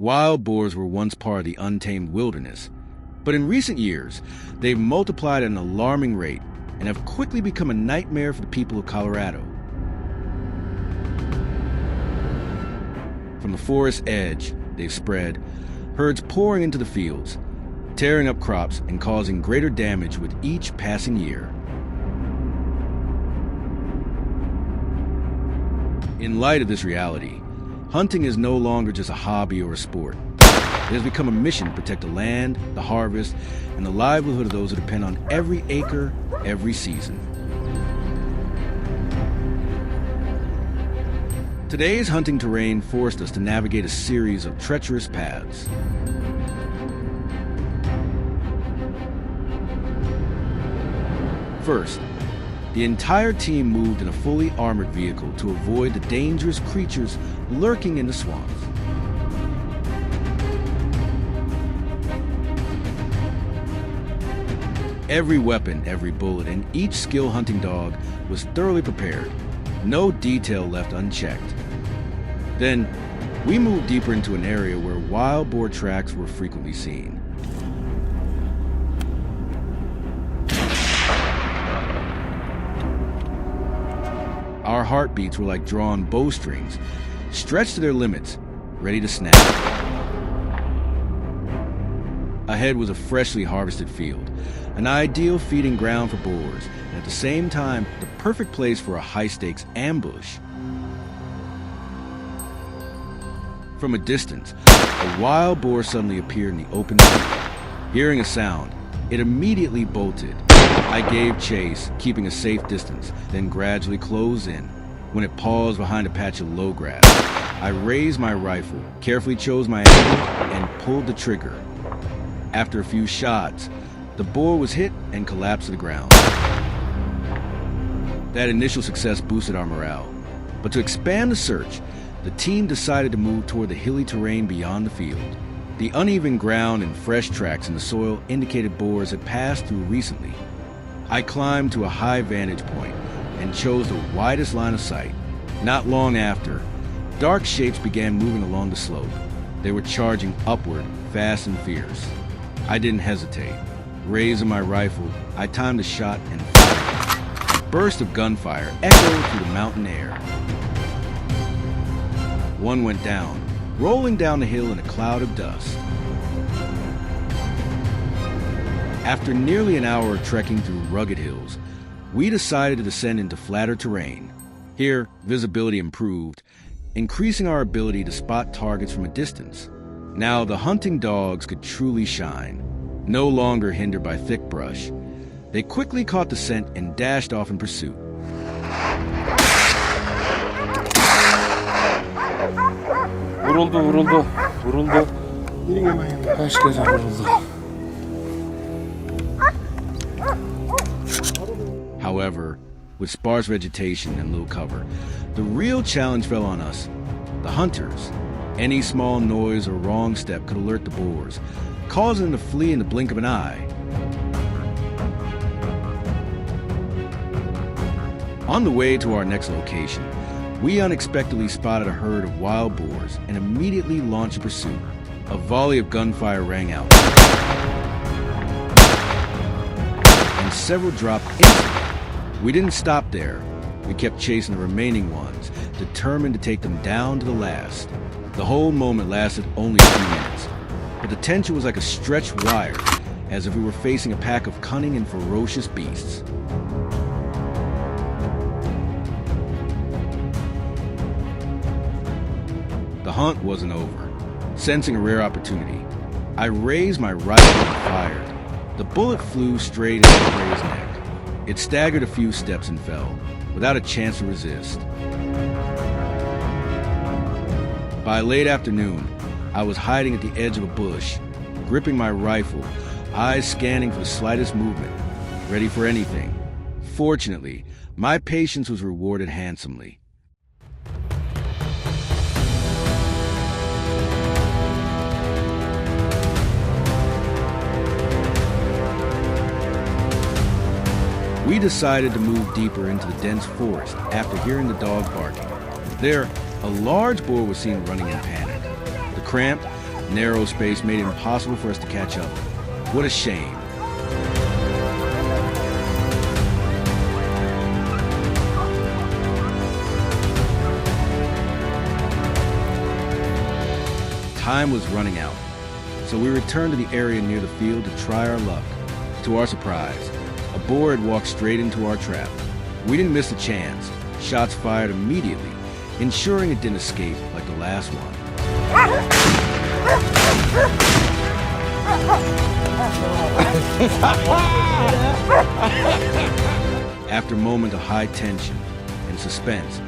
Wild boars were once part of the untamed wilderness, but in recent years, they've multiplied at an alarming rate and have quickly become a nightmare for the people of Colorado. From the forest edge, they've spread, herds pouring into the fields, tearing up crops and causing greater damage with each passing year. In light of this reality, hunting is no longer just a hobby or a sport. It has become a mission to protect the land, the harvest, and the livelihood of those who depend on every acre, every season. Today's hunting terrain forced us to navigate a series of treacherous paths. First, the entire team moved in a fully armored vehicle to avoid the dangerous creatures lurking in the swamps. Every weapon, every bullet, and each skilled hunting dog was thoroughly prepared, no detail left unchecked. Then, we moved deeper into an area where wild boar tracks were frequently seen. Our heartbeats were like drawn bowstrings, stretched to their limits, ready to snap. Ahead was a freshly harvested field, an ideal feeding ground for boars, and at the same time, the perfect place for a high-stakes ambush. From a distance, a wild boar suddenly appeared in the open field. Hearing a sound, it immediately bolted. I gave chase, keeping a safe distance, then gradually closed in. When it paused behind a patch of low grass, I raised my rifle, carefully chose my angle, and pulled the trigger. After a few shots, the boar was hit and collapsed to the ground. That initial success boosted our morale, but to expand the search, the team decided to move toward the hilly terrain beyond the field. The uneven ground and fresh tracks in the soil indicated boars had passed through recently. I climbed to a high vantage point and chose the widest line of sight. Not long after, dark shapes began moving along the slope. They were charging upward, fast and fierce. I didn't hesitate. Raising my rifle, I timed the shot and fired. A burst of gunfire echoed through the mountain air. One went down, rolling down the hill in a cloud of dust. After nearly an hour of trekking through rugged hills, we decided to descend into flatter terrain. Here, visibility improved, increasing our ability to spot targets from a distance. Now the hunting dogs could truly shine, no longer hindered by thick brush. They quickly caught the scent and dashed off in pursuit. Vuruldu. Kaç kere vuruldu. However, with sparse vegetation and little cover, the real challenge fell on us, the hunters. Any small noise or wrong step could alert the boars, causing them to flee in the blink of an eye. On the way to our next location, we unexpectedly spotted a herd of wild boars and immediately launched a pursuit. A volley of gunfire rang out, and several dropped instantly. We didn't stop there. We kept chasing the remaining ones, determined to take them down to the last. The whole moment lasted only a few minutes, but the tension was like a stretched wire, as if we were facing a pack of cunning and ferocious beasts. The hunt wasn't over. Sensing a rare opportunity, I raised my rifle and fired. The bullet flew straight into the prey's neck. It staggered a few steps and fell, without a chance to resist. By late afternoon, I was hiding at the edge of a bush, gripping my rifle, eyes scanning for the slightest movement, ready for anything. Fortunately, my patience was rewarded handsomely. We decided to move deeper into the dense forest after hearing the dog barking. There, a large boar was seen running in panic. The cramped, Narrow space made it impossible for us to catch up. What a shame. Time was running out, so we returned to the area near the field to try our luck. To our surprise, a boar had walked straight into our trap. We didn't miss a chance. Shots fired immediately, ensuring it didn't escape like the last one. After a moment of high tension and suspense,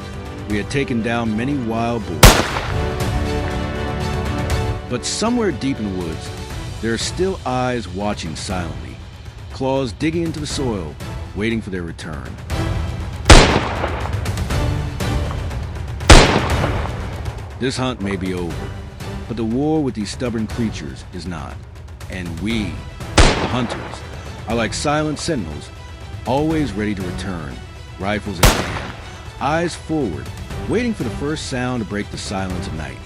we had taken down many wild boars. But somewhere deep in the woods, there are still eyes watching silently, claws digging into the soil, waiting for their return. This hunt may be over, but the war with these stubborn creatures is not. And we, the hunters, are like silent sentinels, always ready to return, rifles in hand, eyes forward, waiting for the first sound to break the silence of night.